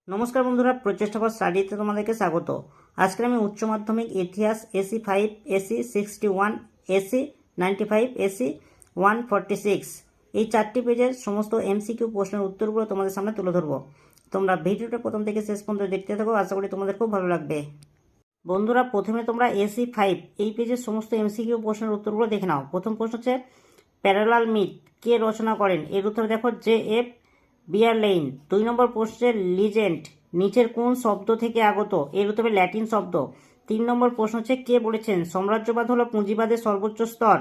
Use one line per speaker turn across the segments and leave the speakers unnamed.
নমস্কার বন্ধুরা, প্রচেষ্টা ফর স্টাডিতে তোমাদেরকে স্বাগত। আজকে আমি উচ্চ মাধ্যমিক ইতিহাস এসি 5, এসি 61, এসি 95, এসি 146 এই 4টি পেজের সমস্ত এমসিকিউ প্রশ্নের উত্তরগুলো তোমাদের সামনে তুলে ধরবো। তোমরা ভিডিওটা প্রথম থেকে শেষ পর্যন্ত দেখতে থাকো, আশা করি তোমাদের খুব ভালো লাগবে। বন্ধুরা, প্রথমে তোমরা এসি 5 এই পেজের সমস্ত এমসিকিউ প্রশ্নের উত্তরগুলো দেখে নাও। প্রথম প্রশ্ন হচ্ছে প্যারালাল মিথ কে রচনা করেন? এর উত্তর দেখো জে.এফ. বিয়ারলেইন। 2 নম্বর প্রশ্নে লিজেন্ড নিচের কোন শব্দ থেকে আগত? এর উত্তরে ল্যাটিন শব্দ। 3 নম্বর প্রশ্ন হচ্ছে কে বলেছেন সাম্রাজ্যবাদ হলো পুঁজিবাদের সর্বোচ্চ স্তর?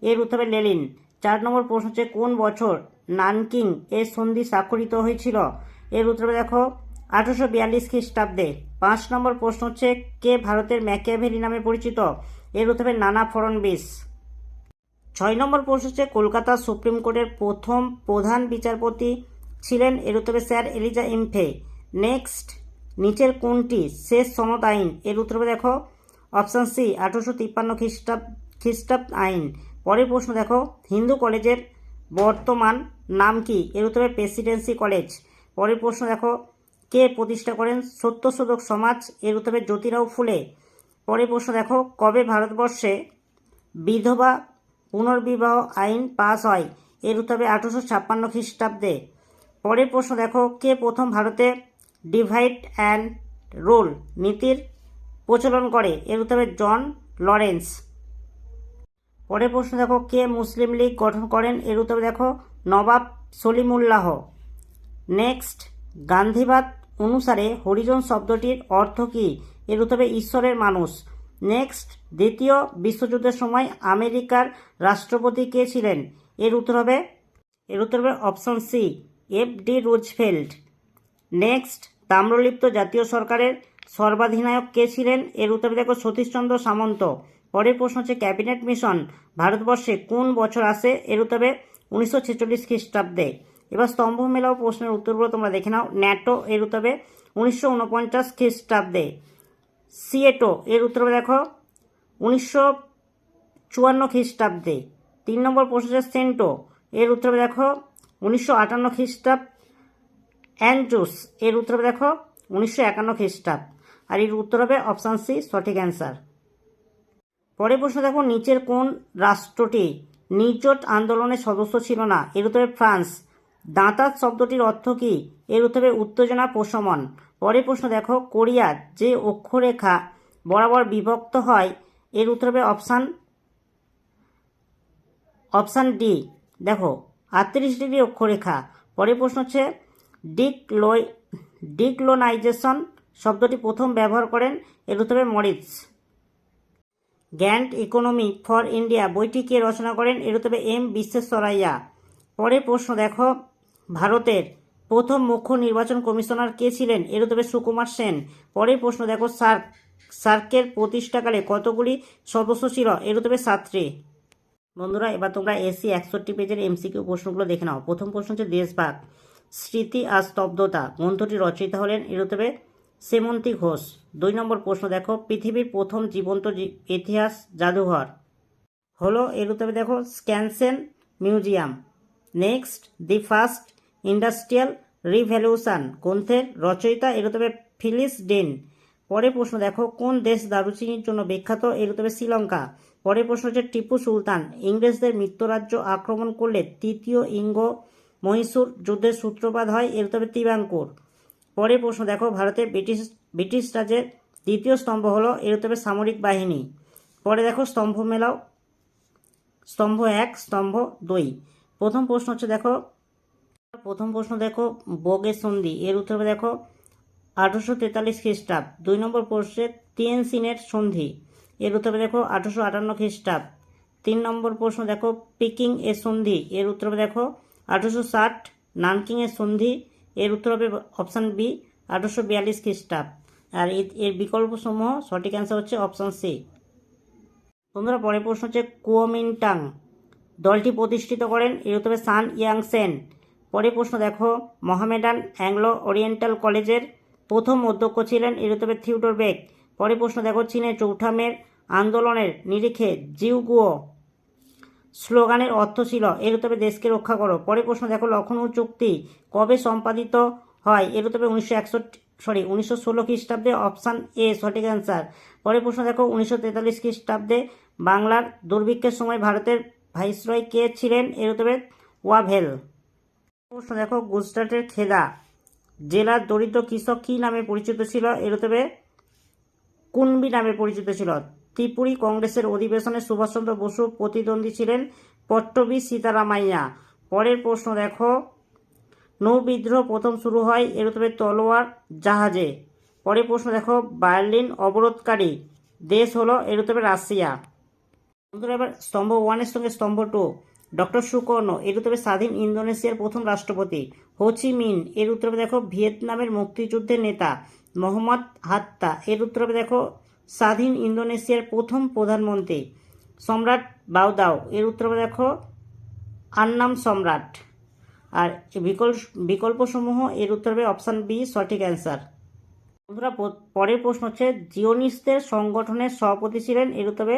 এর উত্তরে লেনিন। 4 নম্বর প্রশ্ন হচ্ছে কোন বছর নানকিং এর সন্ধি স্বাক্ষরিত হয়েছিল? এর উত্তরে দেখো 1842 খ্রিস্টাব্দে। 5 নম্বর প্রশ্ন হচ্ছে কে ভারতের ম্যাকিয়াভেলি নামে পরিচিত? এর উত্তরে নানা ফড়নবিস। 6 নম্বর প্রশ্ন হচ্ছে কলকাতা সুপ্রিম কোর্টের প্রথম প্রধান বিচারপতি ছিলেন? এর উত্তরে স্যার এলিজা ইমফে। নেক্সট, নিচের কোনটি শেষ সনদ আইন? এর উত্তরে দেখো অপশান সি 1853 খ্রিস্টাব্দ আইন। পরের প্রশ্ন দেখো হিন্দু কলেজের বর্তমান নাম কি? এর উত্তরে প্রেসিডেন্সি কলেজ। পরের প্রশ্ন দেখো কে প্রতিষ্ঠা করেন সত্যশোধক সমাজ? এর উত্তরে জ্যোতিরাও ফুলে। পরের প্রশ্ন দেখো কবে ভারতবর্ষে বিধবা পুনর্বিবাহ আইন পাস হয়? এর উত্তরে 1856 খ্রিস্টাব্দে। পরের প্রশ্ন দেখো কে প্রথম ভারতে ডিভাইড অ্যান্ড রুল নীতির প্রচলন করে? এর উত্তরে জন লরেন্স। পরের প্রশ্ন দেখো কে মুসলিম লীগ গঠন করেন? এর উত্তরে দেখো নবাব সলিমুল্লাহ। নেক্সট, গান্ধীবাদ অনুসারে হরিজন শব্দটির অর্থ কী? এর উত্তরে ঈশ্বরের মানুষ। নেক্সট, দ্বিতীয় বিশ্বযুদ্ধের সময় আমেরিকার রাষ্ট্রপতি কে ছিলেন? এর উত্তর হবে option C FD. Roosevelt. Next, Tamralipta জাতীয় সরকারের সর্বাধিনায়ক কে ছিলেন? এর উত্তরে দেখো সতীশচন্দ্র সামন্ত। পরের প্রশ্ন হচ্ছে ক্যাবিনেট মিশন ভারতবর্ষে কোন বছর আসে? এর উত্তরে 1946 খ্রিস্টাব্দে। এবার স্তম্ভ মেলাও প্রশ্নের উত্তরগুলো তোমরা দেখে নাও। ন্যাটো এর উত্তরে 1949 খ্রিস্টাব্দে। সিয়েটো এর উত্তরে দেখো 1954 খ্রিস্টাব্দে। 3 নম্বর প্রশ্ন হচ্ছে সেন্টো এর উত্তরে দেখো 1958 খ্রিস্টাব্দ। অ্যানজুস এর উত্তরে দেখো 1951 খ্রিস্টাব্দ। আর এর উত্তর হবে অপশান সি সঠিক অ্যান্সার। পরের প্রশ্ন দেখো নিচের কোন রাষ্ট্রটি নির্জোট আন্দোলনের সদস্য ছিল না? এর উত্তরে ফ্রান্স। দাঁতাত শব্দটির অর্থ কী? এর উত্তরে উত্তেজনা প্রশমন। পরের প্রশ্ন দেখো কোরিয়ার যে অক্ষরেখা বরাবর বিভক্ত হয়? এর উত্তর হবে অপশান ডি দেখো 38 ডিগ্রি অক্ষরেখা। পরের প্রশ্ন হচ্ছে ডিক্লোনাইজেশন শব্দটি প্রথম ব্যবহার করেন? এর উত্তরে Morris. Grand economy for India বইটি কে রচনা করেন? এর উত্তরে এম বিশ্বেশ্বরাইয়া। পরের প্রশ্ন দেখো ভারতের প্রথম মুখ্য নির্বাচন কমিশনার কে ছিলেন? এর উত্তরে সুকুমার সেন। পরের প্রশ্ন দেখো সার্কের প্রতিষ্ঠাকালে কতগুলি সদস্য ছিল? এর উত্তরে 7টি। বন্ধুরা, এবার তোমরা এসি 61 পেজের এমসিকিউ প্রশ্নগুলো দেখে নাও। প্রথম প্রশ্ন হচ্ছে দেশভাগ স্মৃতি আর স্তব্ধতা গ্রন্থটি রচয়িতা হলেন? এর উত্তরে সেমন্তী ঘোষ। 2 নম্বর প্রশ্ন দেখো পৃথিবীর প্রথম জীবন্ত ইতিহাস জাদুঘর হলো? এর উত্তরে দেখো Skansen museum. Next, the first industrial revolution গ্রন্থের রচয়িতা? এর উত্তরে ফিলিস ডেন। পরের প্রশ্ন দেখো কোন দেশ দারুচিনির জন্য বিখ্যাত? এর উত্তরে শ্রীলঙ্কা। পরের প্রশ্ন হচ্ছে টিপু সুলতান ইংরেজদের মিত্ররাজ্য আক্রমণ করলে তৃতীয় ইঙ্গ মহীশূর যুদ্ধের সূত্রপাত হয়? এর উত্তরে ত্রিবাঙ্কুর। পরের প্রশ্ন দেখো ভারতের ব্রিটিশ রাজের দ্বিতীয় স্তম্ভ হলো? এর উত্তরে সামরিক বাহিনী। পরে দেখো স্তম্ভ মেলাও, স্তম্ভ 1, স্তম্ভ 2। প্রথম প্রশ্ন দেখো বোগের সন্ধি এর উত্তরে দেখো 1843 খ্রিস্টাব্দ। 2 নম্বর প্রশ্নে তিয়েনসিনের সন্ধি এর উত্তরে দেখো 1858 খ্রিস্টাব্দ। 3 নম্বর প্রশ্ন দেখো পিকিং এর সন্ধি এর উত্তরে দেখো 1860। নানকিং এর সন্ধি এর উত্তর হবে অপশান বি 1842 খ্রিস্টাব্দ। আর এর বিকল্প সমূহ সঠিক অ্যান্সার হচ্ছে অপশান সি। বন্ধুরা, পরের প্রশ্ন হচ্ছে কুওমিন্টাং দলটি প্রতিষ্ঠিত করেন? এর উত্তরে সান ইয়াং সেন। পরের প্রশ্ন দেখো মোহামেডান অ্যাংলো ওরিয়েন্টাল কলেজের প্রথম অধ্যক্ষ ছিলেন? এর উত্তরে থিওডর বেক। পরের প্রশ্ন দেখো চীনের চৌঠা মের আন্দোলনের নিরিখে জিউগুও স্লোগানের অর্থ ছিল? এর উত্তরে দেশকে রক্ষা করো। পরের প্রশ্ন দেখো লখনৌ চুক্তি কবে সম্পাদিত হয়? এর উত্তরে 1916 খ্রিস্টাব্দে, অপশান এ সঠিক অ্যান্সার। পরের প্রশ্ন দেখো 1943 খ্রিস্টাব্দে বাংলার দুর্ভিক্ষের সময় ভারতের ভাইসরয় কে ছিলেন? এর উত্তর হবে ওয়াভেল। প্রশ্ন দেখো গুজরাটের খেদা জেলার দরিদ্র কৃষক কী নামে পরিচিত ছিল? এর উত্তর হবে কুনবি নামে পরিচিত ছিল। ত্রিপুরী কংগ্রেসের অধিবেশনে সুভাষচন্দ্র বসু প্রতিদ্বন্দ্বী ছিলেন পট্টবী সীতারামাইয়া। পরের প্রশ্ন দেখো নৌবিদ্রোহ প্রথম শুরু হয়? এর উত্তর হবে তলোয়ার জাহাজে। পরের প্রশ্ন দেখো বার্লিন অবরোধকারী দেশ হলো? এর উত্তর হবে রাশিয়া। বন্ধুরা এবার স্তম্ভ 1 এর সঙ্গে স্তম্ভ 2, ডক্টর সুকর্ণ এর উত্তর হবে স্বাধীন ইন্দোনেশিয়ার প্রথম রাষ্ট্রপতি। হোচি মিন এর উত্তর হবে দেখো ভিয়েতনামের মুক্তিযুদ্ধের নেতা। মোহাম্মদ হাত্তা এর উত্তর হবে দেখো স্বাধীন ইন্দোনেশিয়ার প্রথম প্রধানমন্ত্রী। সম্রাট বাউদাও এর উত্তর হবে দেখো আন্নাম সম্রাট। আর বিকল্পসমূহ এর উত্তর হবে অপশান বি সঠিক অ্যান্সার। বন্ধুরা পরের প্রশ্ন হচ্ছে জিওনিস্টদের সংগঠনের সভাপতি ছিলেন? এর উত্তর হবে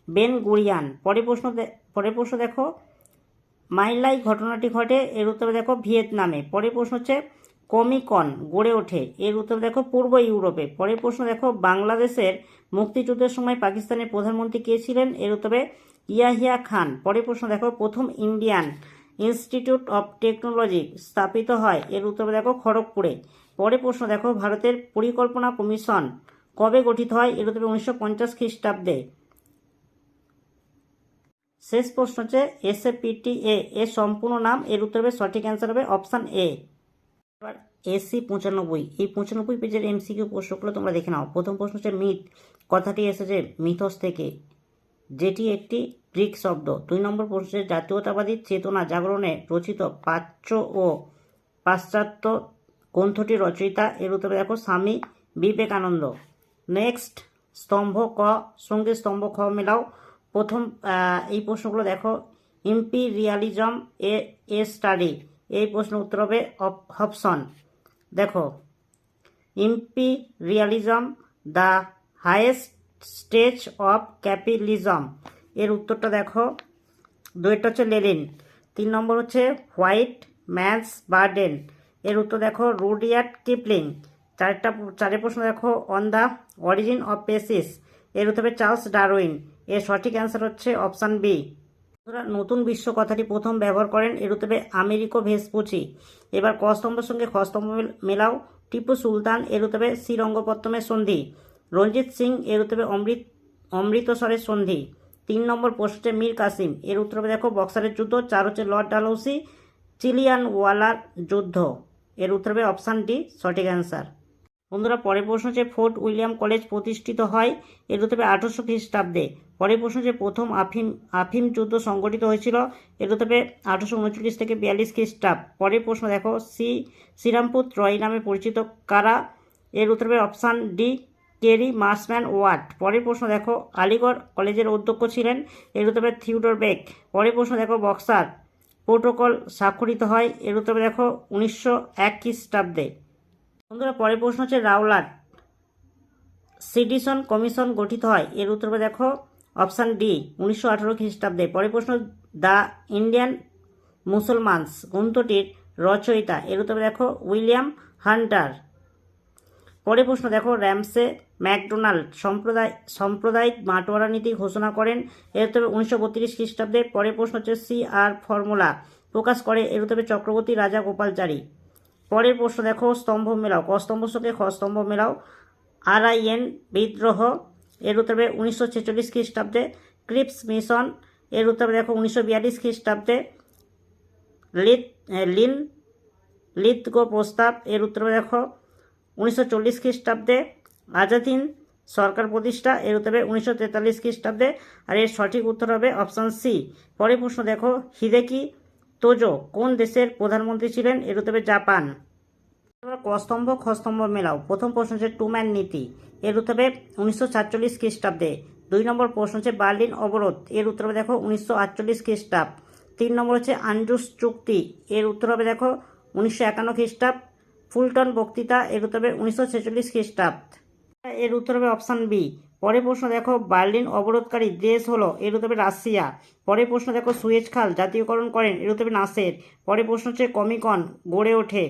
বেন গুরিয়ান। পরের প্রশ্ন দেখো মাইলাই ঘটনাটি ঘটে? এর উত্তর দেখো ভিয়েতনামে। পরের প্রশ্ন হচ্ছে কমিকন গড়ে ওঠে? এর উত্তর দেখো পূর্ব ইউরোপে। পরের প্রশ্ন দেখো বাংলাদেশের মুক্তিযুদ্ধের সময় পাকিস্তানের প্রধানমন্ত্রী কে ছিলেন? এর উত্তর হবে ইয়াহিয়া খান। পরের প্রশ্ন দেখো প্রথম ইন্ডিয়ান ইনস্টিটিউট অফ টেকনোলজি স্থাপিত হয়? এর উত্তর দেখো খড়গপুরে। পরের প্রশ্ন দেখো ভারতের পরিকল্পনা কমিশন কবে গঠিত হয়? এর উত্তর 1950 খ্রিস্টাব্দে। শেষ প্রশ্ন হচ্ছে SAPTA এর সম্পূর্ণ নাম? এর উত্তর হবে সঠিক অ্যান্সার হবে অপশান এ। এবার SC 95, এই 95 পেজের MCQ প্রশ্নগুলো তোমরা দেখে নাও। প্রথম প্রশ্ন হচ্ছে মিথ কথাটি এসেছে মিথস থেকে, যেটি একটি গ্রিক শব্দ। 2 নম্বর প্রশ্ন হচ্ছে জাতীয়তাবাদী চেতনা জাগরণে রচিত প্রাচ্য ও পাশ্চাত্য গ্রন্থটির রচয়িতা? এর উত্তরে দেখো স্বামী বিবেকানন্দ। নেক্সট স্তম্ভ ক সঙ্গে স্তম্ভ খ মেলাও। প্রথম এই প্রশ্নগুলো দেখো ইম্পিরিয়ালিজম এ স্টাডি, এই প্রশ্নের উত্তর হবে অপশন দেখো imperialism the highest stage of capitalism, এর উত্তরটা দেখো দুইটা হচ্ছে লেনিন। 3 নম্বর হচ্ছে হোয়াইট ম্যানস বার্ডেন, এর উত্তর দেখো রুডিয়ার্ড কিপলিং। চারের প্রশ্ন দেখো on the origin of species, এর উত্তর হবে চার্লস ডারউইন। এর সঠিক অ্যান্সার হচ্ছে অপশান বি। নতুন বিশ্ব কথাটি প্রথম ব্যবহার করেন? এর উত্তর হবে আমেরিকো ভেসপুচি। এবার ক স্তম্ভের সঙ্গে খ স্তম্ভ মেলাও। টিপু সুলতান এর উত্তর হবে শ্রীরঙ্গপত্তমের সন্ধি। রঞ্জিত সিং এর উত্তর হবে অমৃতসরের সন্ধি। 3 নম্বর প্রশ্ন হচ্ছে মীর কাসিম, এর উত্তর হবে দেখো বক্সারের যুদ্ধ। 4 হচ্ছে লর্ড ডালহৌসি চিলিয়ানওয়ালার যুদ্ধ, এর উত্তর হবে অপশান ডি সঠিক অ্যান্সার। বন্ধুরা পরের প্রশ্ন হচ্ছে ফোর্ট উইলিয়াম কলেজ প্রতিষ্ঠিত হয়? এর উত্তর হবে 1800 খ্রিস্টাব্দে। পরের প্রশ্ন হচ্ছে প্রথম আফিম যুদ্ধ সংগঠিত হয়েছিল? এর উত্তর হবে 1839 থেকে 42 খ্রিস্টাব্দ। পরের প্রশ্ন দেখো শ্রীরামপুর রয় নামে পরিচিত কারা? এর উত্তর হবে option D Carey Marshman Ward. পরের প্রশ্ন দেখো আলিগড় কলেজের অধ্যক্ষ ছিলেন? এর উত্তর হবে থিওডর বেক। পরের প্রশ্ন দেখো বক্সার প্রোটোকল স্বাক্ষরিত হয়? এর উত্তর হবে দেখো 1901 খ্রিস্টাব্দে। বন্ধুরা পরের প্রশ্ন হচ্ছে রাওলাট সিডিশন কমিশন গঠিত হয়? এর উত্তর হবে দেখো অপশান ডি 1918 খ্রিস্টাব্দে। পরের প্রশ্ন দ্য ইন্ডিয়ান মুসলমানস গ্রন্থটির রচয়িতা? এর উত্তর হবে দেখো উইলিয়াম হান্টার। পরের প্রশ্ন দেখো র্যামসে ম্যাকডোনাল্ড সাম্প্রদায়িক বাঁটোয়ারা নীতি ঘোষণা করেন? এর উত্তর হবে 1932 খ্রিস্টাব্দে। পরের প্রশ্ন হচ্ছে CR ফর্মুলা প্রকাশ করে? এর উত্তর হবে চক্রবর্তী রাজা গোপালচারী। পরের প্রশ্ন দেখো স্তম্ভ মেলাও, ক স্তম্ভ সঙ্গে খ স্তম্ভ মেলাও। RIN বিদ্রোহ, এর উত্তর হবে 1946 খ্রিস্টাব্দে। ক্রিপস মিশন, এর উত্তর হবে দেখো 1942 খ্রিস্টাব্দে। লিথগো প্রস্তাব, এর উত্তর হবে দেখো 1940 খ্রিস্টাব্দে। আজাদ হিন্দ সরকার প্রতিষ্ঠা, এর উত্তর হবে 1943 খ্রিস্টাব্দে। আর এর সঠিক উত্তর হবে অপশান সি। পরের প্রশ্ন দেখো হিদেকি তোজো কোন দেশের প্রধানমন্ত্রী ছিলেন? এর উত্তর হবে জাপান। ক স্তম্ভ খ স্তম্ভ মেলাও। প্রথম প্রশ্ন হচ্ছে টুম্যান নীতি, এর উত্তর হবে 1947 খ্রিস্টাব্দে। 2 নম্বর প্রশ্ন হচ্ছে বার্লিন অবরোধ, এর উত্তর হবে দেখো 1948 খ্রিস্টাব্দ। 3 নম্বর হচ্ছে আনজুস চুক্তি, এর উত্তর হবে দেখো 1951 খ্রিস্টাব্দ। ফুলটন বক্তৃতা, এর উত্তর হবে 1946 খ্রিস্টাব্দ। এর উত্তর হবে অপশান বি। পরের প্রশ্ন দেখো বার্লিন অবরোধকারী দেশ হলো? এর উত্তর হবে রাশিয়া। পরের প্রশ্ন দেখো সুয়েজ খাল জাতীয়করণ করেন? এর উত্তর হবে নাসের। পরের প্রশ্ন হচ্ছে কমিকন গড়ে ওঠে?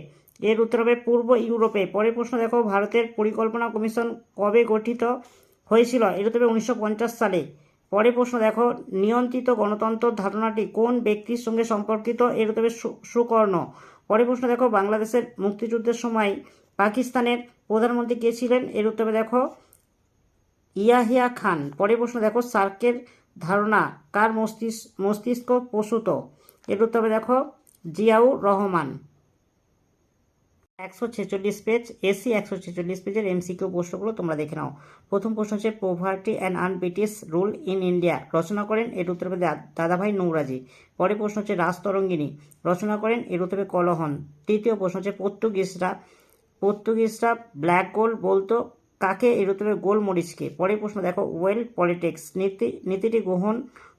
এর উত্তর হবে পূর্ব ইউরোপে। পরের প্রশ্ন দেখো, ভারতের পরিকল্পনা কমিশন কবে গঠিত হয়েছিল? এর উত্তর হবে 1950 সালে। পরের প্রশ্ন দেখো, নিয়ন্ত্রিত গণতন্ত্র ধারণাটি কোন ব্যক্তির সঙ্গে সম্পর্কিত? এর উত্তর হবে সুকর্ণ। পরের প্রশ্ন দেখো, বাংলাদেশের মুক্তিযুদ্ধের সময় পাকিস্তানের প্রধানমন্ত্রী কে ছিলেন? এর উত্তর হবে দেখো ইয়াহিয়া খান। পরের প্রশ্ন দেখো, সার্কের ধারণা কার মস্তিষ্ক প্রসূত? এর উত্তর হবে দেখো জিয়াউর রহমান। 146 পেজ এসি 146 পেজের এমসিকিউ প্রশ্নগুলো তোমরা দেখে নাও। প্রথম প্রশ্ন হচ্ছে poverty and un-British rule in India রচনা করেন? এর উত্তর হবে দাদাভাই নৌরাজি। পরের প্রশ্ন হচ্ছে রাজতরঙ্গিনী রচনা করেন? এর উত্তর হবে কলহন। তৃতীয় প্রশ্ন হচ্ছে পর্তুগিজরা ব্ল্যাক গোল্ড বলতো কাকে? এর উত্তর হবে গোলমরিচকে। পরের প্রশ্ন দেখো, ওয়েল্ড পলিটিক্স নীতিটি গ্রহণ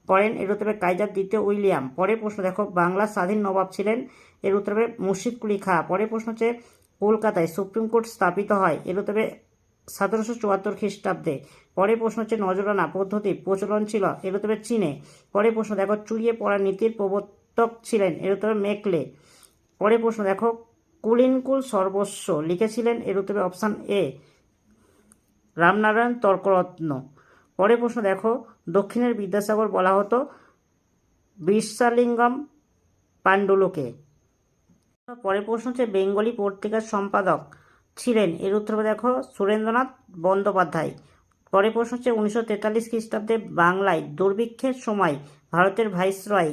করেন? এর উত্তর হবে কাইজার দ্বিতীয় উইলিয়াম। পরের প্রশ্ন দেখো, বাংলার স্বাধীন নবাব ছিলেন? এর উত্তর হবে মুর্শিদ কুলি খাঁ। পরের প্রশ্ন হচ্ছে কলকাতায় সুপ্রিম কোর্ট স্থাপিত হয়? এর উত্তর হবে 1774 খ্রিস্টাব্দে। পরের প্রশ্ন হচ্ছে নজরানা পদ্ধতি প্রচলন ছিল? এর উত্তর হবে চীনে। পরের প্রশ্ন দেখো, চুরিয়ে পড়া নীতির প্রবর্তক ছিলেন? এর উত্তর হবে মেকলে। পরের প্রশ্ন দেখো, কুলিনকুল সর্বস্ব লিখেছিলেন? এর উত্তর হবে অপশান এ রামনারায়ণ তর্করত্ন। পরের প্রশ্ন দেখো, দক্ষিণের বিদ্যাসাগর বলা হতো বিশ্বলিঙ্গম পাণ্ডুলুকে। পরের প্রশ্ন হচ্ছে বেঙ্গলি পত্রিকার সম্পাদক ছিলেন? এর উত্তর হবে দেখো সুরেন্দ্রনাথ বন্দ্যোপাধ্যায়। পরের প্রশ্ন হচ্ছে 1943 খ্রিস্টাব্দে বাংলায় দুর্ভিক্ষের সময় ভারতের ভাইসরয়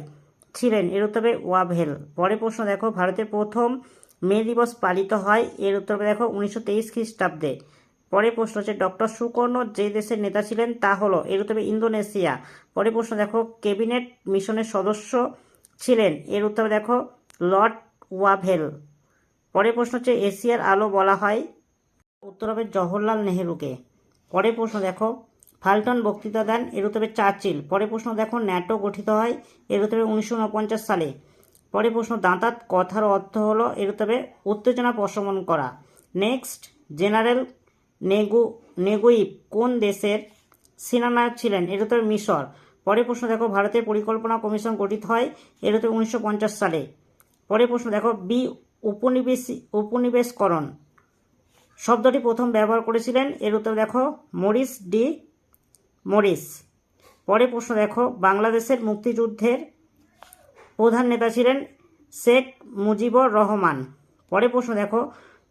ছিলেন? এর উত্তর হবে ওয়াভেল। পরের প্রশ্ন দেখো, ভারতের প্রথম মে দিবস পালিত হয়? এর উত্তর হবে দেখো 1923 খ্রিস্টাব্দে। পরের প্রশ্ন হচ্ছে ডক্টর সুকর্ণ যে দেশের নেতা ছিলেন তা হলো? এর উত্তর হবে ইন্দোনেশিয়া। পরের প্রশ্ন দেখো, ক্যাবিনেট মিশনের সদস্য ছিলেন? এর উত্তর দেখো লর্ড ওয়াভেল। পরের প্রশ্ন হচ্ছে এশিয়ার আলো বলা হয়? উত্তর হবে জওহরলাল নেহেরুকে। পরের প্রশ্ন দেখো, ফাল্টন বক্তৃতা দেন? এর উত্তর হবে চার্চিল। পরের প্রশ্ন দেখো, ন্যাটো গঠিত হয়? এর উত্তর হবে 1949 সালে। পরের প্রশ্ন দাঁতাত কথার অর্থ হলো? এর উত্তর হবে উত্তেজনা প্রশমন করা। নেক্সট, জেনারেল নেগুইভ কোন দেশের সেনানায়ক ছিলেন? এর উত্তর হবে মিশর। পরের প্রশ্ন দেখো, ভারতের পরিকল্পনা কমিশন গঠিত হয়? এর উত্তর 1950 সালে। পরের প্রশ্ন দেখো, উপনিবেশকরণ শব্দটি প্রথম ব্যবহার করেছিলেন? এর উত্তর দেখো মরিস ডি মরিস। পরের প্রশ্ন দেখো, বাংলাদেশের মুক্তিযুদ্ধের প্রধান নেতা ছিলেন শেখ মুজিবুর রহমান। পরের প্রশ্ন দেখো,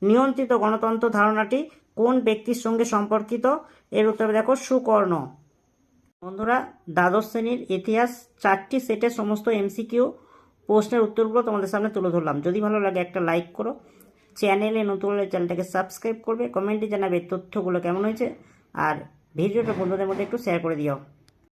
নিয়ন্ত্রিত গণতন্ত্র ধারণাটি কোন ব্যক্তির সঙ্গে সম্পর্কিত? এর উত্তর দেখো সুকর্ণ। বন্ধুরা, দ্বাদশ শ্রেণীর ইতিহাস 4টি সেটের সমস্ত এমসিকিউ প্রশ্নের উত্তরগুলো তোমাদের সামনে তুলে ধরলাম। যদি ভালো লাগে একটা লাইক করো, চ্যানেলে নতুন হলে চ্যানেলটাকে সাবস্ক্রাইব করবে, কমেন্টে জানাবে তথ্যগুলো কেমন হয়েছে, আর ভিডিওটা বন্ধুদের মধ্যে একটু শেয়ার করে দিও।